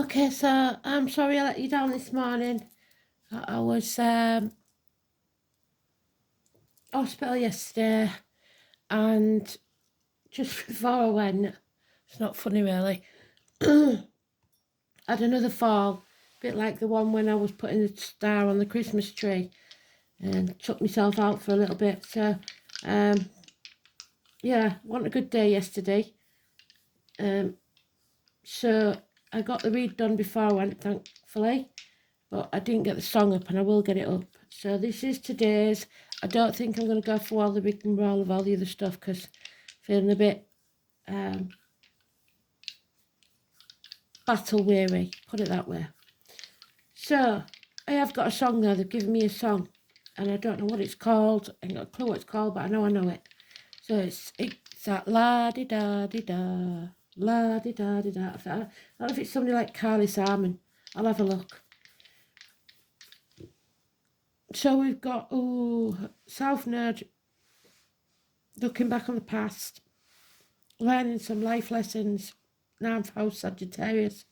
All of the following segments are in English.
Okay, so I'm sorry I let you down this morning. I was hospital yesterday, and just before I went, it's not funny really, had another fall, a bit like the one when I was putting the star on the Christmas tree, and took myself out for a little bit. So, yeah, wasn't a good day yesterday. So I got the read done before I went, thankfully. But I didn't get the song up, and I will get it up. So this is today's. I don't think I'm going to go for all the rigmarole of all the other stuff because I'm feeling a bit battle weary, put it that way. So I have got a song now. They've given me a song, and I don't know what it's called. I ain't got a clue what it's called, but I know it. So it's that la-di-da-di-da, la-di-da-di-da. I don't know if it's somebody like Carly Simon. I'll have a look. So we've got, South Node, looking back on the past, learning some life lessons, 9th house Sagittarius,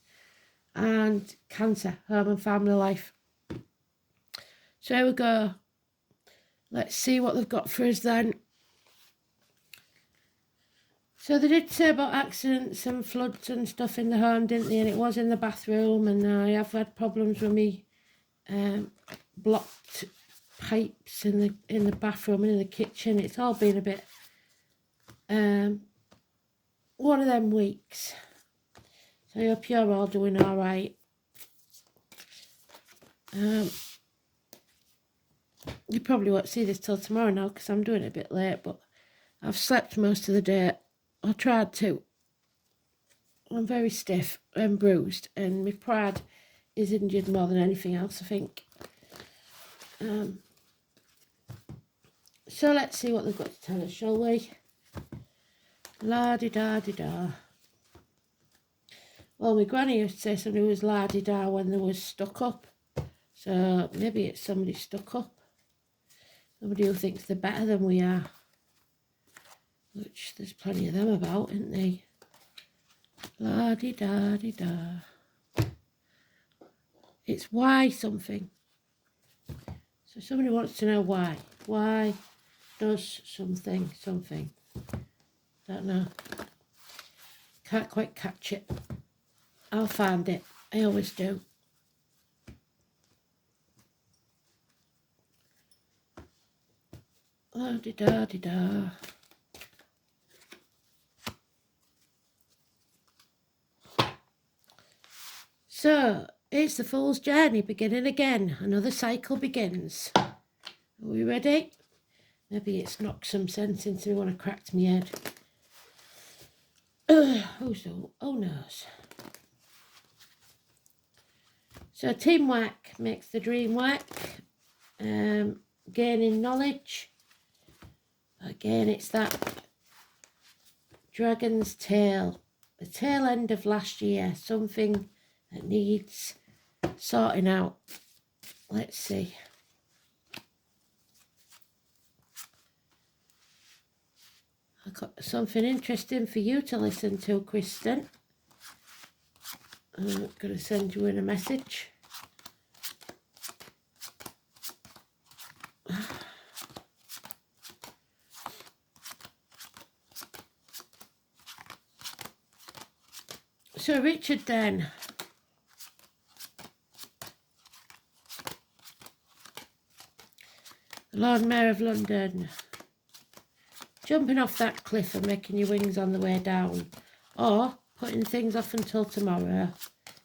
and Cancer, home and family life. So here we go. Let's see what they've got for us then. So they did say about accidents and floods and stuff in the home, didn't they? And it was in the bathroom, and I have had problems with me blocked pipes in the bathroom and in the kitchen. It's all been a bit one of them weeks. So I hope you're all doing all right. You probably won't see this till tomorrow now because I'm doing it a bit late, but I've slept most of the day. I tried to. I'm very stiff and bruised, and my pride is injured more than anything else, I think. So let's see what they've got to tell us, shall we? La-di-da-di-da. Well, my granny used to say somebody was la-di-da when they was stuck up. So maybe it's somebody stuck up. Somebody who thinks they're better than we are. Which there's plenty of them about, isn't there? La-di-da-di-da. It's why something. So somebody wants to know why. Why does something? Don't know. Can't quite catch it. I'll find it. I always do. La-di-da-di-da. So, it's the Fool's Journey beginning again. Another cycle begins. Are we ready? Maybe it's knocked some sense into me when I cracked my head. Who knows? So, teamwork makes the dream work. Gaining knowledge. Again, it's that dragon's tail. The tail end of last year. Something that needs sorting out. Let's see. I've got something interesting for you to listen to, Kristen. I'm going to send you in a message. So Richard then. The Lord Mayor of London. Jumping off that cliff and making your wings on the way down. Or putting things off until tomorrow.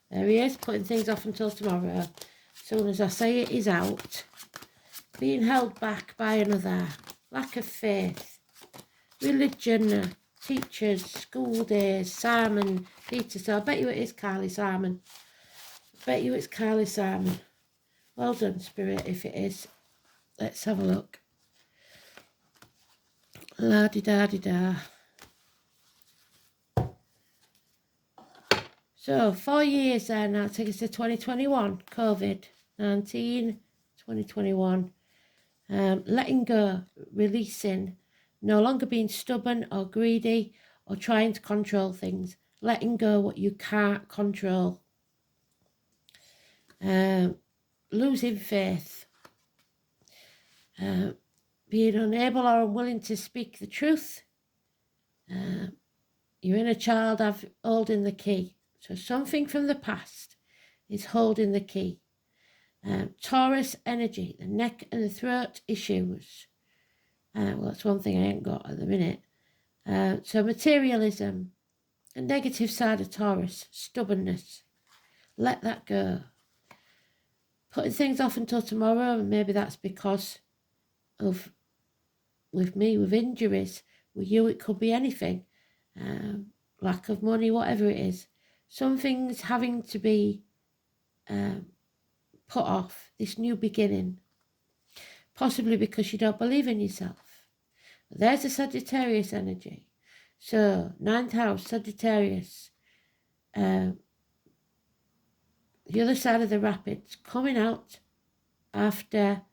There he is, putting things off until tomorrow. As soon as I say it, he's out. Being held back by another. Lack of faith. Religion. Teachers. School days. Simon. Peter. So I bet you it is Carly Simon. I bet you it's Carly Simon. Well done, Spirit, if it is. Let's have a look. La-di-da-di-da. So, 4 years there now, take us to 2021, COVID-19, 2021. Letting go, releasing, no longer being stubborn or greedy or trying to control things. Letting go what you can't control. losing faith, being unable or unwilling to speak the truth. Your inner child holding the key. So something from the past is holding the key. Taurus energy, the neck and the throat issues. Well, that's one thing I ain't got at the minute. So materialism, the negative side of Taurus, stubbornness. Let that go. Putting things off until tomorrow, and maybe that's because of, with me, with injuries. With you, it could be anything. Lack of money, whatever it is. Some things having to be put off, this new beginning. Possibly because you don't believe in yourself. But there's a Sagittarius energy. So, 9th house, Sagittarius. The other side of the rapids, coming out after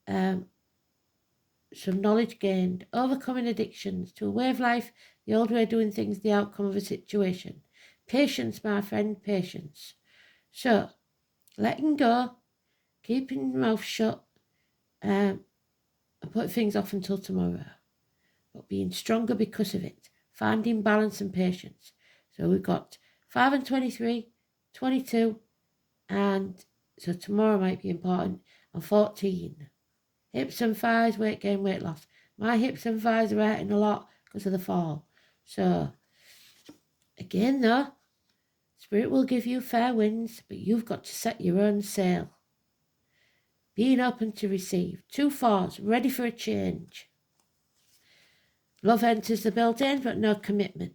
some knowledge gained, overcoming addictions to a way of life, the old way of doing things, the outcome of a situation. Patience, my friend, patience. So, letting go, keeping your mouth shut, and putting things off until tomorrow. But being stronger because of it. Finding balance and patience. So we've got 5 and 23, 22, and so tomorrow might be important, and 14. Hips and thighs, weight gain, weight loss. My hips and thighs are hurting a lot because of the fall. So, again though, Spirit will give you fair winds, but you've got to set your own sail. Being open to receive. 2 4s, ready for a change. Love enters the building, but no commitment.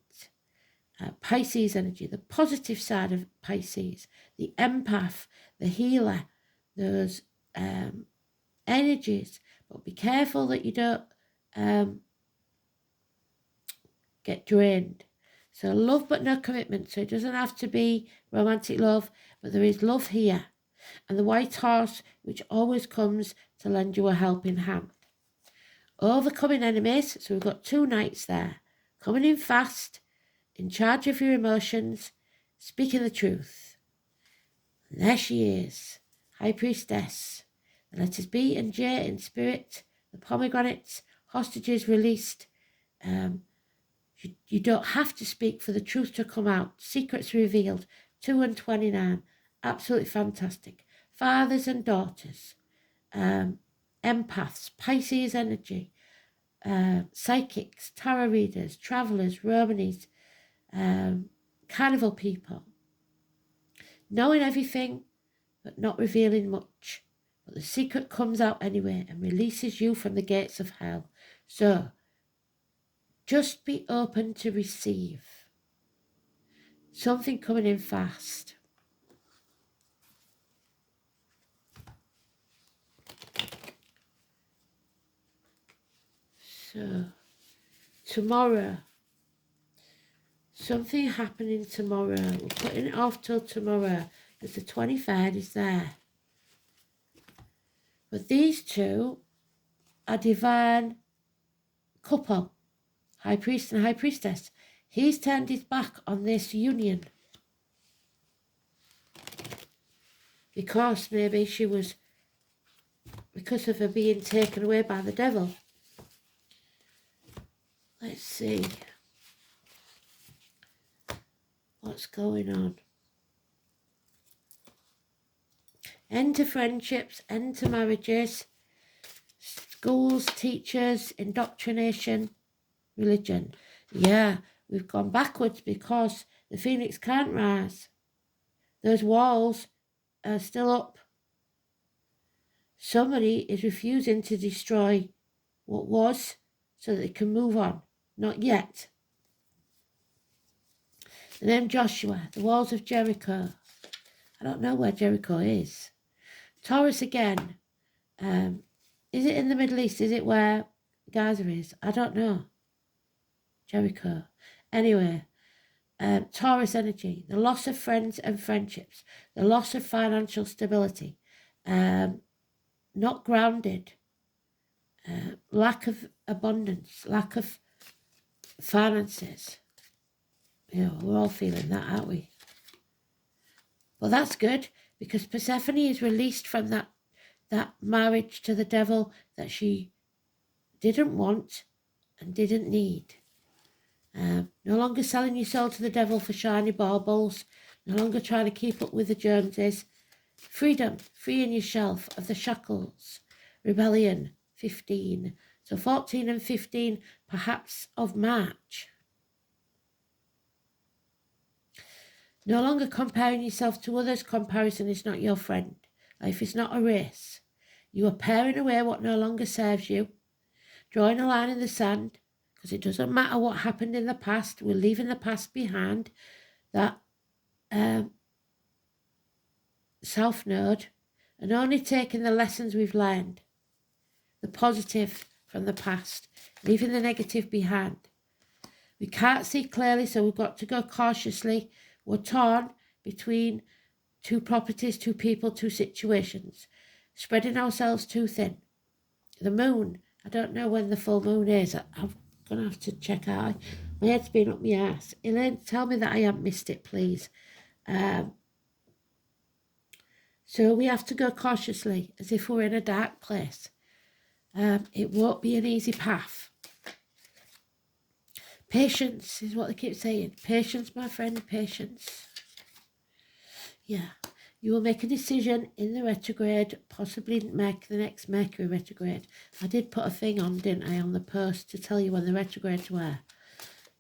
Pisces energy, the positive side of Pisces. The empath, the healer, those energies. But be careful that you don't get drained. So love but no commitment. So it doesn't have to be romantic love, but there is love here. And the white horse, which always comes to lend you a helping hand. Overcoming enemies. So we've got 2 knights there. Coming in fast, in charge of your emotions, speaking the truth. And there she is, High Priestess. The letters B and J in spirit, the pomegranates, hostages released. You don't have to speak for the truth to come out. Secrets revealed. 2 and 29. Absolutely fantastic. Fathers and daughters. Empaths. Pisces energy. Psychics. Tarot readers. Travellers. Romanis. Carnival people. Knowing everything, but not revealing much. But the secret comes out anyway and releases you from the gates of hell. So, just be open to receive. Something coming in fast. So, tomorrow. Something happening tomorrow. We're putting it off till tomorrow because the 23rd is there. But these 2 are divine couple. High Priest and High Priestess. He's turned his back on this union. Because maybe she was, because of her being taken away by the devil. Let's see. What's going on? End to friendships, end to marriages, schools, teachers, indoctrination, religion. Yeah, we've gone backwards because the phoenix can't rise. Those walls are still up. Somebody is refusing to destroy what was so that they can move on. Not yet. The name Joshua, the walls of Jericho. I don't know where Jericho is. Taurus again. Is it in the Middle East? Is it where Gaza is? I don't know. Jericho. Anyway, Taurus energy. The loss of friends and friendships. The loss of financial stability. Not grounded. Lack of abundance. Lack of finances. You know, we're all feeling that, aren't we? Well, that's good because Persephone is released from that marriage to the devil that she didn't want and didn't need. No longer selling your soul to the devil for shiny baubles, no longer trying to keep up with the Joneses. Freedom, freeing yourself of the shackles. Rebellion, 15. So 14 and 15, perhaps of March. No longer comparing yourself to others. Comparison is not your friend. Life is not a race. You are paring away what no longer serves you. Drawing a line in the sand, because it doesn't matter what happened in the past. We're leaving the past behind. That self-node, and only taking the lessons we've learned, the positive from the past, leaving the negative behind. We can't see clearly, so we've got to go cautiously. We're torn between two properties, two people, two situations, spreading ourselves too thin. The moon, I don't know when the full moon is. I'm going to have to check out. My head's been up my ass. Elaine, tell me that I haven't missed it, please. So we have to go cautiously, as if we're in a dark place. It won't be an easy path. Patience is what they keep saying. Patience, my friend, patience. Yeah. You will make a decision in the retrograde, possibly make the next Mercury retrograde. I did put a thing on, didn't I, on the post to tell you when the retrogrades were.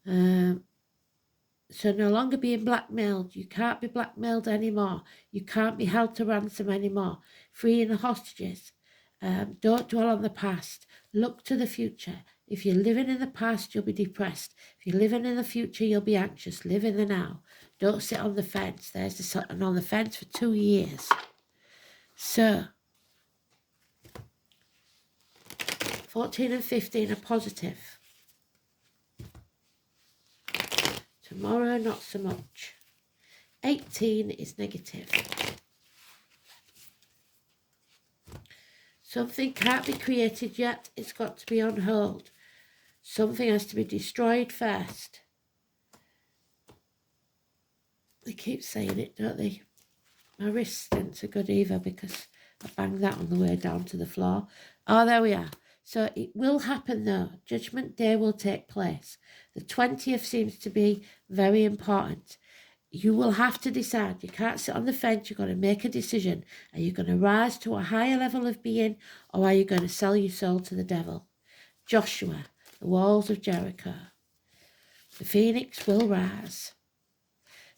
So no longer being blackmailed. You can't be blackmailed anymore. You can't be held to ransom anymore. Freeing the hostages. Don't dwell on the past. Look to the future. If you're living in the past, you'll be depressed. If you're living in the future, you'll be anxious. Live in the now. Don't sit on the fence. There's the sitting on the fence for 2 years. So, 14 and 15 are positive. Tomorrow, not so much. 18 is negative. Something can't be created yet. It's got to be on hold. Something has to be destroyed first. They keep saying it, don't they? My wrist isn't so good either because I banged that on the way down to the floor. Oh, there we are. So it will happen though. Judgment Day will take place. The 20th seems to be very important. You will have to decide. You can't sit on the fence. You've got to make a decision. Are you going to rise to a higher level of being, or are you going to sell your soul to the devil? Joshua, the walls of Jericho. The phoenix will rise.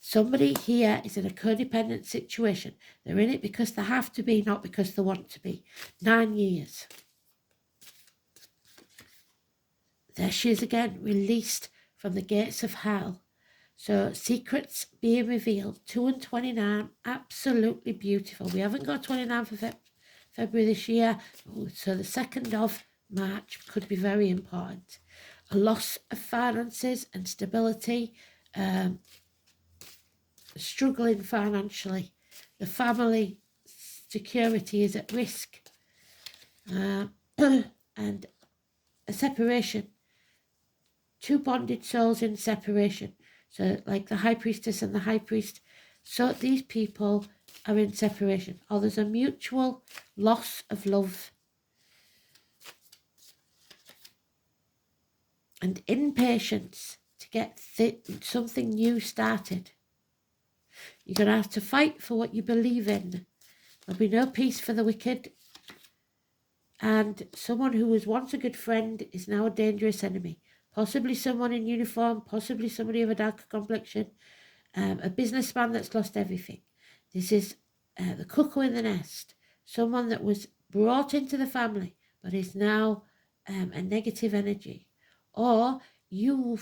Somebody here is in a codependent situation. They're in it because they have to be, not because they want to be. 9 years. There she is again, released from the gates of hell. So secrets being revealed. 2 and 29, absolutely beautiful. We haven't got 29th of February this year. So the 2nd of March could be very important. A loss of finances and stability. Struggling financially. The family security is at risk. And a separation. 2 bonded souls in separation. So like the high priestess and the high priest. So these people are in separation. Or there's a mutual loss of love. And impatience to get something new started. You're going to have to fight for what you believe in. There'll be no peace for the wicked. And someone who was once a good friend is now a dangerous enemy. Possibly someone in uniform, possibly somebody of a darker complexion, a businessman that's lost everything. This is the cuckoo in the nest. Someone that was brought into the family, but is now a negative energy. Or you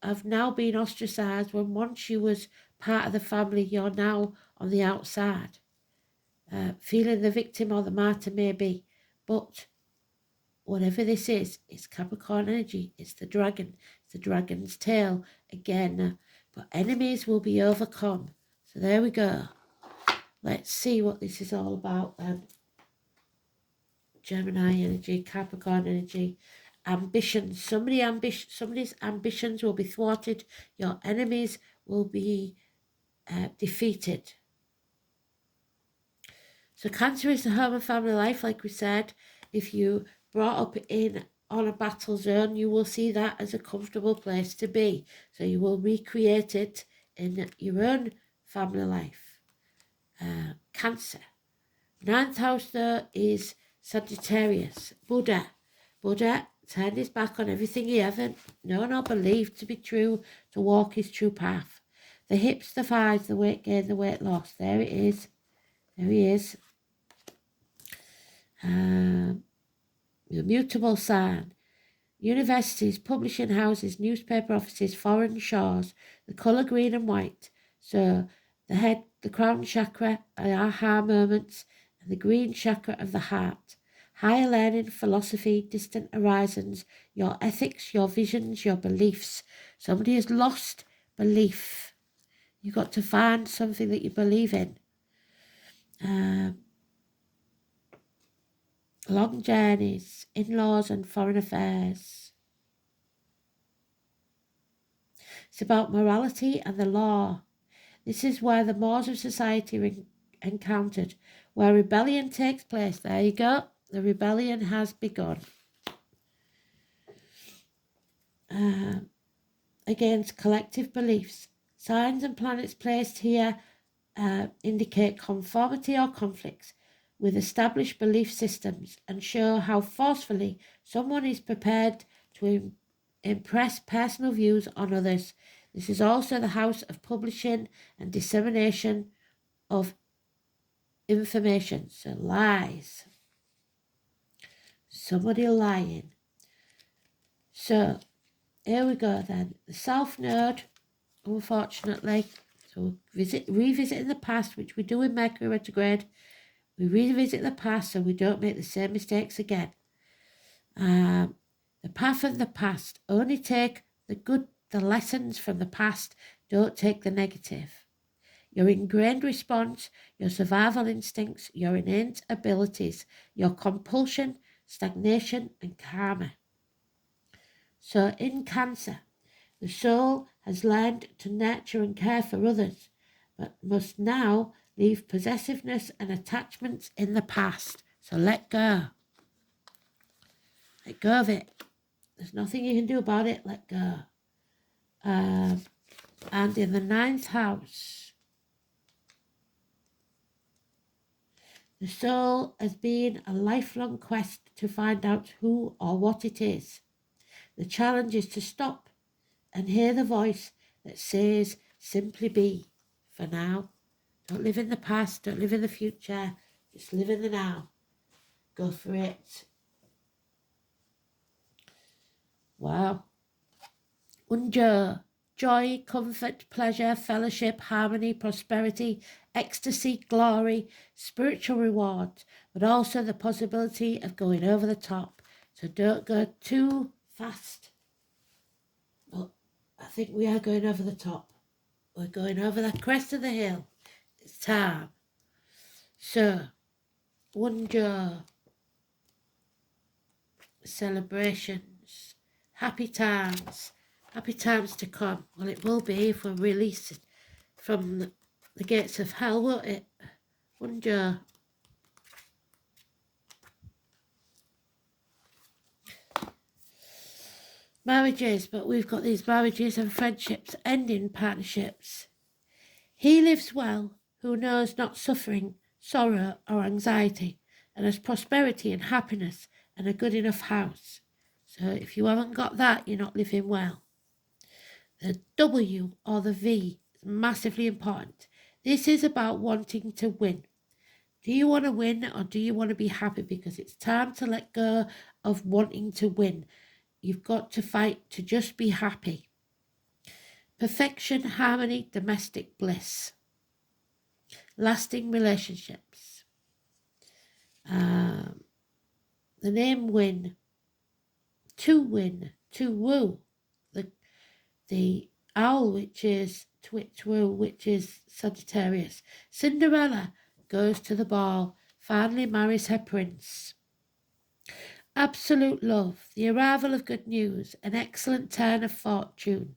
have now been ostracized when once you was part of the family, you're now on the outside. Feeling the victim or the martyr maybe. But whatever this is, it's Capricorn energy. It's the dragon. It's the dragon's tail again. But enemies will be overcome. So there we go. Let's see what this is all about then. Gemini energy, Capricorn energy, ambitions. Somebody's ambitions will be thwarted. Your enemies will be defeated. So Cancer is the home and family life, like we said. If you brought up on a battle zone, you will see that as a comfortable place to be. So you will recreate it in your own family life. Cancer. Ninth house though is Sagittarius. Buddha turned his back on everything he ever known or believed to be true to walk his true path. The hips, the thighs, the weight gain, the weight loss. There it is. There he is. The mutable sign. Universities, publishing houses, newspaper offices, foreign shores, the colour green and white. So the head, the crown chakra, aha moments, and the green chakra of the heart. Higher learning, philosophy, distant horizons, your ethics, your visions, your beliefs. Somebody has lost belief. You've got to find something that you believe in. Long journeys, in-laws and foreign affairs. It's about morality and the law. This is where the mores of society are encountered, where rebellion takes place. There you go. The rebellion has begun. Against collective beliefs. Signs and planets placed here indicate conformity or conflicts with established belief systems and show how forcefully someone is prepared to impress personal views on others. This is also the house of publishing and dissemination of information. So lies. Somebody lying. So here we go then. The South Node, unfortunately. So revisiting the past, which we do in Mercury retrograde. We revisit the past so we don't make the same mistakes again. The path of the past. Only take the lessons from the past. Don't take the negative. Your ingrained response, your survival instincts, your innate abilities, your compulsion, stagnation, and karma. So in Cancer, the soul has learned to nurture and care for others, but must now leave possessiveness and attachments in the past. So let go. Let go of it. There's nothing you can do about it. Let go. And in the ninth house, the soul has been a lifelong quest to find out who or what it is. The challenge is to stop and hear the voice that says, simply be for now. Don't live in the past, don't live in the future, just live in the now. Go for it. Wow. Unjo, joy, comfort, pleasure, fellowship, harmony, prosperity, ecstasy, glory, spiritual reward, but also the possibility of going over the top. So don't go too fast. But I think we are going over the top. We're going over the crest of the hill. It's time. So, Unjo, celebrations, happy times to come. Well, it will be if we're released from the gates of hell, won't it? Wonder. Marriages, but we've got these marriages and friendships, ending partnerships. He lives well, who knows not suffering, sorrow or anxiety, and has prosperity and happiness and a good enough house. So if you haven't got that, you're not living well. The W or the V is massively important. This is about wanting to win. Do you want to win or do you want to be happy? Because it's time to let go of wanting to win. You've got to fight to just be happy. Perfection, harmony, domestic bliss. Lasting relationships. The name win. To win, to woo. The owl, which is Twitchwoo, which is Sagittarius. Cinderella goes to the ball, finally marries her prince. Absolute love, the arrival of good news, an excellent turn of fortune.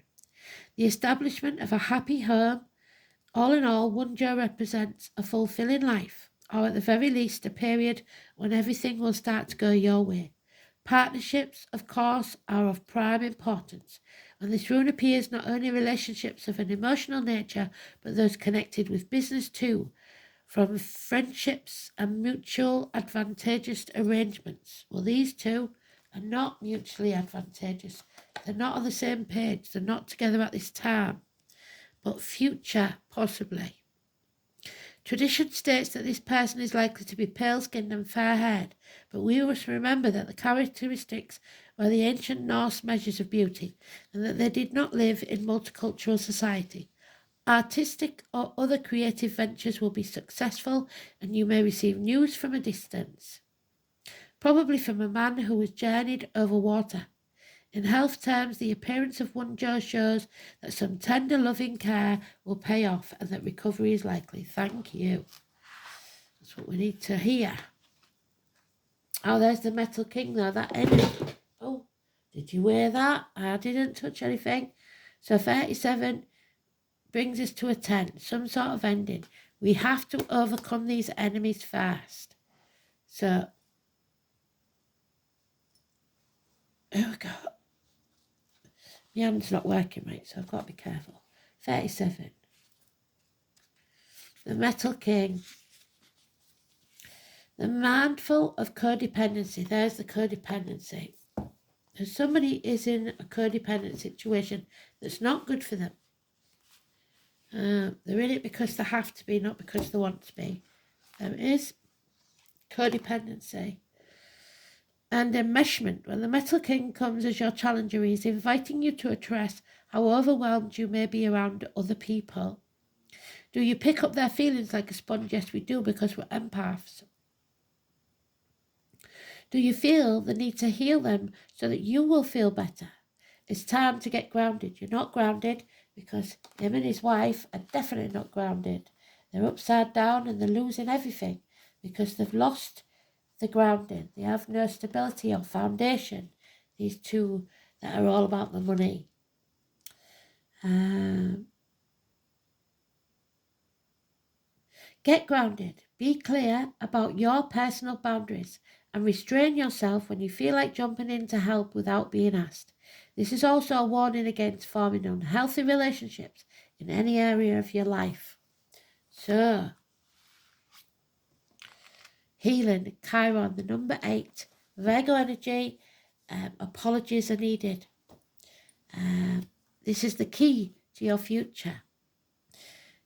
The establishment of a happy home. All in all, Wunjo represents a fulfilling life. or at the very least a period when everything will start to go your way. Partnerships, of course, are of prime importance, and this rune appears not only relationships of an emotional nature, but those connected with business too, from friendships and mutual advantageous arrangements. Well, these two are not mutually advantageous. They're not on the same page. They're not together at this time, but future, possibly. Tradition states that this person is likely to be pale-skinned and fair-haired, but we must remember that the characteristics were the ancient Norse measures of beauty, and that they did not live in multicultural society. Artistic or other creative ventures will be successful, and you may receive news from a distance, probably from a man who has journeyed over water. In health terms, the appearance of one Joe shows that some tender loving care will pay off and that recovery is likely. Thank you. That's what we need to hear. Oh, there's the Metal King though. That ended. Oh, did you wear that? I didn't touch anything. So 37 brings us to a 10. Some sort of ending. We have to overcome these enemies first. So, here we go. My hand's not working right, so I've got to be careful. 37. The Metal King. The mindful of codependency. There's the codependency. If somebody is in a codependent situation that's not good for them. They're in it because they have to be, not because they want to be. There is codependency. And enmeshment. When the Metal King comes as your challenger, he is inviting you to address how overwhelmed you may be around other people. Do you pick up their feelings like a sponge? Yes, we do, because we're empaths. Do you feel the need to heal them so that you will feel better? It's time to get grounded. You're not grounded because him and his wife are definitely not grounded. They're upside down and they're losing everything because they've lost the grounding. They have no stability or foundation. These two that are all about the money. Get grounded. Be clear about your personal boundaries and restrain yourself when you feel like jumping in to help without being asked. This is also a warning against forming unhealthy relationships in any area of your life. So, healing, Chiron, the number 8, Virgo energy, apologies are needed. This is the key to your future.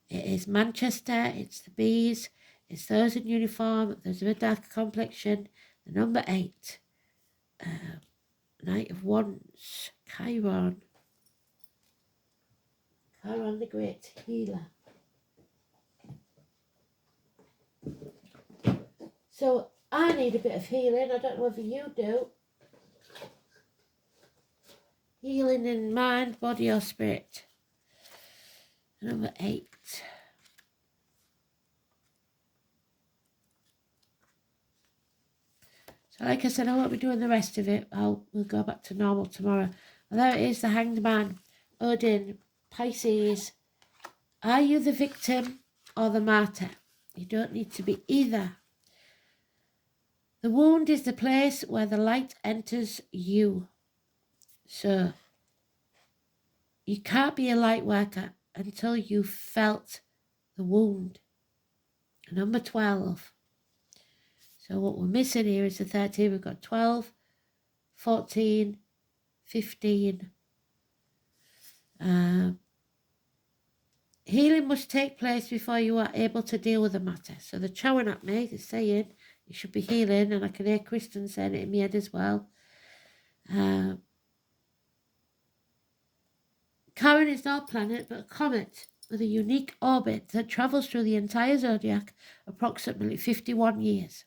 It is Manchester, it's the bees, it's those in uniform, those with a darker complexion, the number 8. Knight of Wands, Chiron. Chiron the Great Healer. So I need a bit of healing. I don't know whether you do. Healing in mind, body or spirit. Number 8. So like I said, I won't be doing the rest of it. We'll go back to normal tomorrow. And there it is, the Hanged Man. Odin, Pisces. Are you the victim or the martyr? You don't need to be either. The wound is the place where the light enters you. So, you can't be a light worker until you've felt the wound. Number 12. So what we're missing here is the 13. We've got 12, 14, 15. Healing must take place before you are able to deal with the matter. So they're chowing at me. They're saying you should be healing, and I can hear Kristen saying it in my head as well. Chiron is not a planet, but a comet with a unique orbit that travels through the entire zodiac approximately 51 years.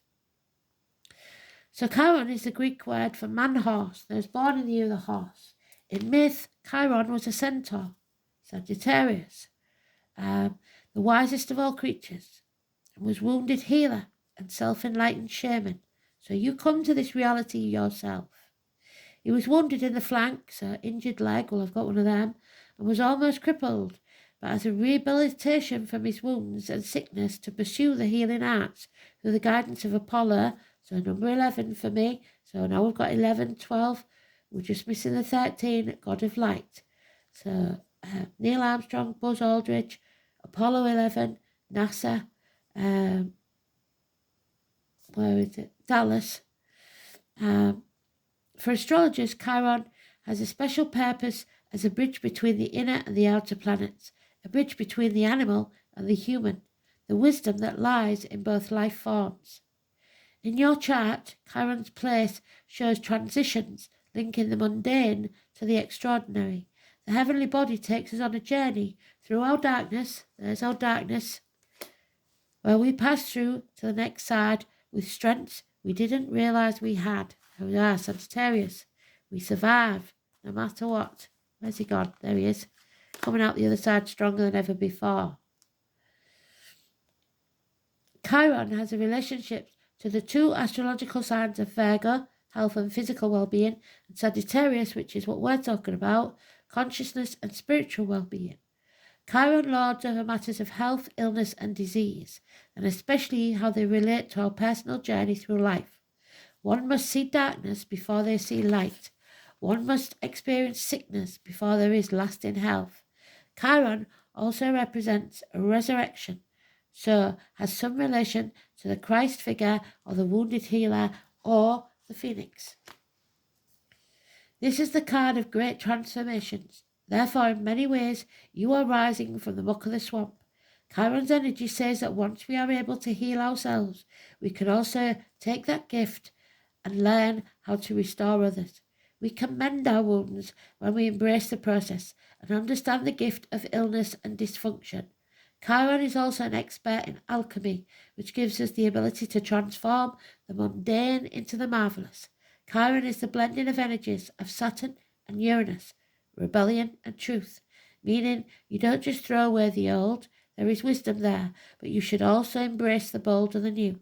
So Chiron is the Greek word for man-horse. That was born in the year of the horse. In myth, Chiron was a centaur, Sagittarius, the wisest of all creatures, and was wounded healer and self-enlightened shaman. So you come to this reality yourself. He was wounded in the flank, so injured leg, well I've got one of them, and was almost crippled, but as a rehabilitation from his wounds and sickness to pursue the healing arts through the guidance of Apollo. So number 11 for me. So now we've got 11, 12. We're just missing the 13, God of Light. So Neil Armstrong, Buzz Aldrin, Apollo 11, NASA, where is it? Dallas. For astrologers, Chiron has a special purpose as a bridge between the inner and the outer planets, a bridge between the animal and the human, the wisdom that lies in both life forms. In your chart, Chiron's place shows transitions linking the mundane to the extraordinary. The heavenly body takes us on a journey through our darkness, there's our darkness, where we pass through to the next side with strengths we didn't realise we had. Here we are, Sagittarius. We survive, no matter what. Where's he gone? There he is. Coming out the other side stronger than ever before. Chiron has a relationship to the two astrological signs of Virgo, health and physical well-being, and Sagittarius, which is what we're talking about, consciousness and spiritual well-being. Chiron lords over matters of health, illness and disease, and especially how they relate to our personal journey through life. One must see darkness before they see light. One must experience sickness before there is lasting health. Chiron also represents a resurrection, so has some relation to the Christ figure or the wounded healer or the phoenix. This is the card of great transformations. Therefore, in many ways, you are rising from the muck of the swamp. Chiron's energy says that once we are able to heal ourselves, we can also take that gift and learn how to restore others. We can mend our wounds when we embrace the process and understand the gift of illness and dysfunction. Chiron is also an expert in alchemy, which gives us the ability to transform the mundane into the marvellous. Chiron is the blending of energies of Saturn and Uranus, rebellion and truth, meaning you don't just throw away the old, there is wisdom there, but you should also embrace the bold and the new.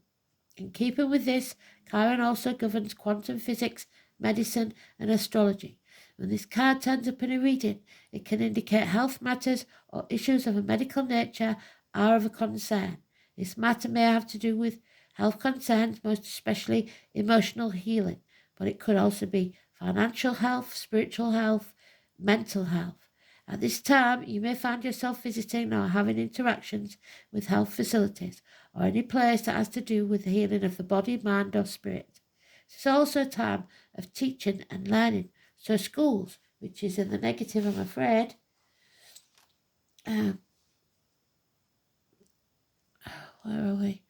In keeping with this, Chiron also governs quantum physics, medicine and astrology. When this card turns up in a reading, it can indicate health matters or issues of a medical nature are of a concern. This matter may have to do with health concerns, most especially emotional healing, but it could also be financial health, spiritual health, mental health. At this time, you may find yourself visiting or having interactions with health facilities or any place that has to do with the healing of the body, mind or spirit. It's also a time of teaching and learning. So schools, which is in the negative, I'm afraid, where are we?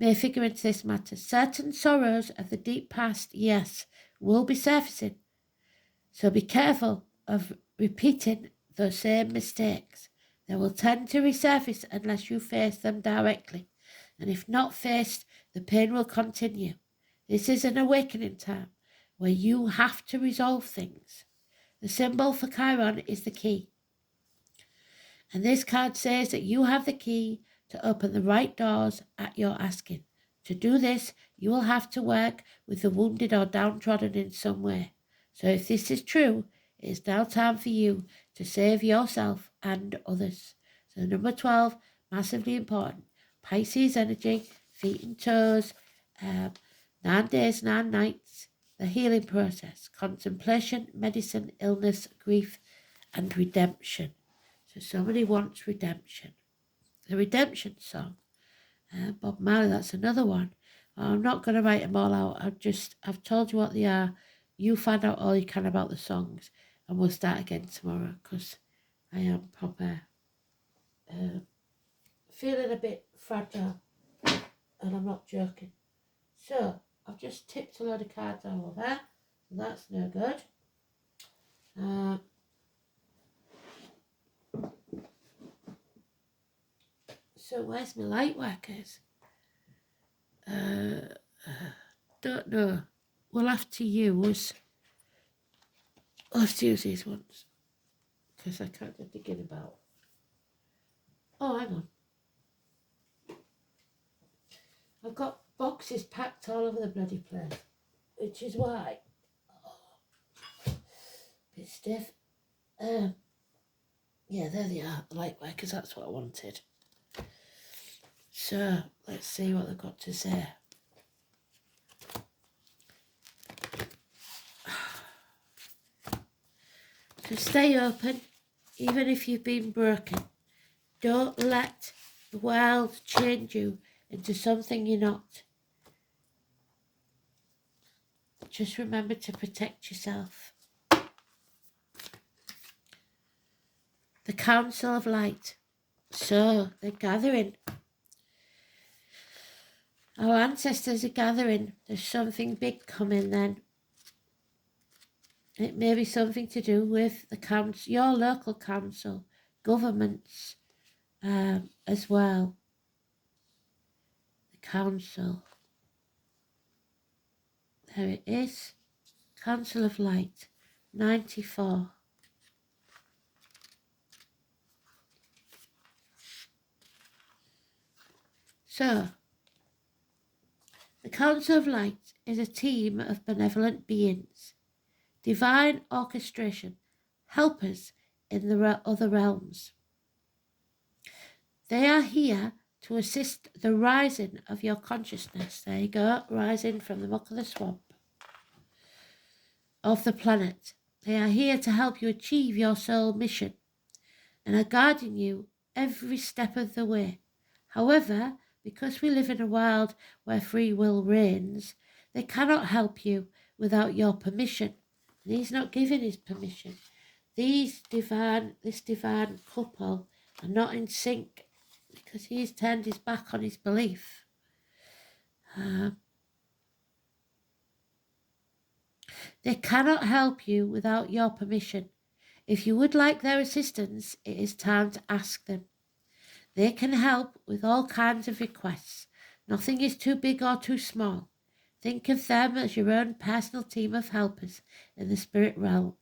May figure into this matter. Certain sorrows of the deep past, yes, will be surfacing. So be careful of repeating those same mistakes. They will tend to resurface unless you face them directly. And if not faced, the pain will continue. This is an awakening time where you have to resolve things. The symbol for Chiron is the key. And this card says that you have the key to open the right doors at your asking. To do this, you will have to work with the wounded or downtrodden in some way. So if this is true, it is now time for you to save yourself and others. So number 12, massively important. Pisces energy, feet and toes, 9 days, 9 nights, the healing process, contemplation, medicine, illness, grief, and redemption. So somebody wants redemption. The redemption song, Bob Marley, that's another one. I'm not going to write them all out. I've told you what they are. You find out all you can about the songs, and we'll start again tomorrow because I am proper feeling a bit fragile, and I'm not joking. So I've just tipped a load of cards over there, so that's no good. So where's my light workers? Don't know. We'll have to use these ones because I can't get digging about. Oh, hang on. I've got boxes packed all over the bloody place, which is why. Bit stiff. Yeah, there they are, the light workers. That's what I wanted. So, let's see what they've got to say. So stay open, even if you've been broken. Don't let the world change you into something you're not. Just remember to protect yourself. The Council of Light. So, they're gathering. Our ancestors are gathering. There's something big coming then. It may be something to do with the council, your local council, governments as well. The council. There it is. Council of Light, 94. So, the Council of Light is a team of benevolent beings, divine orchestration, helpers in the other realms. They are here to assist the rising of your consciousness. There you go, rising from the muck of the swamp of the planet. They are here to help you achieve your soul mission and are guiding you every step of the way. However, because we live in a world where free will reigns, they cannot help you without your permission. And he's not giving his permission. This divine couple are not in sync because he's turned his back on his belief. They cannot help you without your permission. If you would like their assistance, it is time to ask them. They can help with all kinds of requests. Nothing is too big or too small. Think of them as your own personal team of helpers in the spirit realm.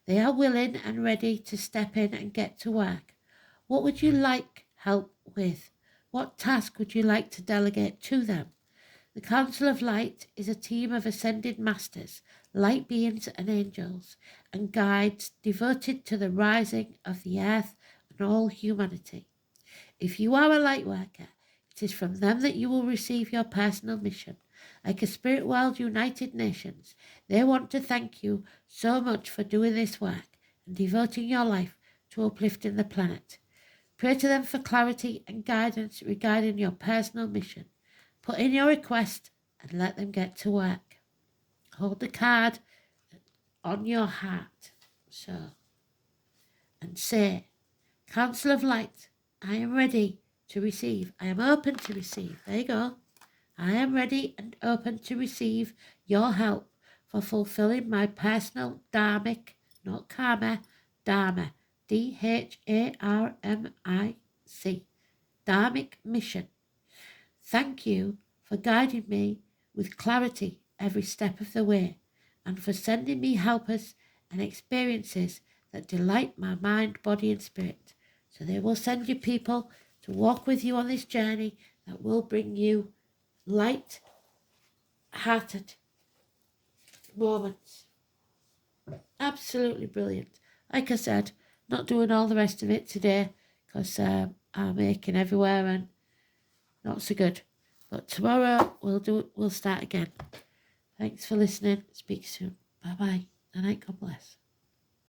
They are willing and ready to step in and get to work. What would you like help with? What task would you like to delegate to them? The Council of Light is a team of ascended masters, light beings and angels, and guides devoted to the rising of the earth and all humanity. If you are a light worker, it is from them that you will receive your personal mission. Like a Spirit World United Nations, they want to thank you so much for doing this work and devoting your life to uplifting the planet. Pray to them for clarity and guidance regarding your personal mission. Put in your request and let them get to work. Hold the card on your heart, and say, Council of Light, I am ready to receive. I am open to receive. There you go. I am ready and open to receive your help for fulfilling my personal dharmic, not karma, dharma, D-H-A-R-M-I-C, dharmic mission. Thank you for guiding me with clarity every step of the way and for sending me helpers and experiences that delight my mind, body and spirit. So they will send you people to walk with you on this journey that will bring you light-hearted moments. Absolutely brilliant. Like I said, not doing all the rest of it today because I'm aching everywhere and not so good. But tomorrow we'll start again. Thanks for listening. Speak soon. Bye bye. Good night. God bless.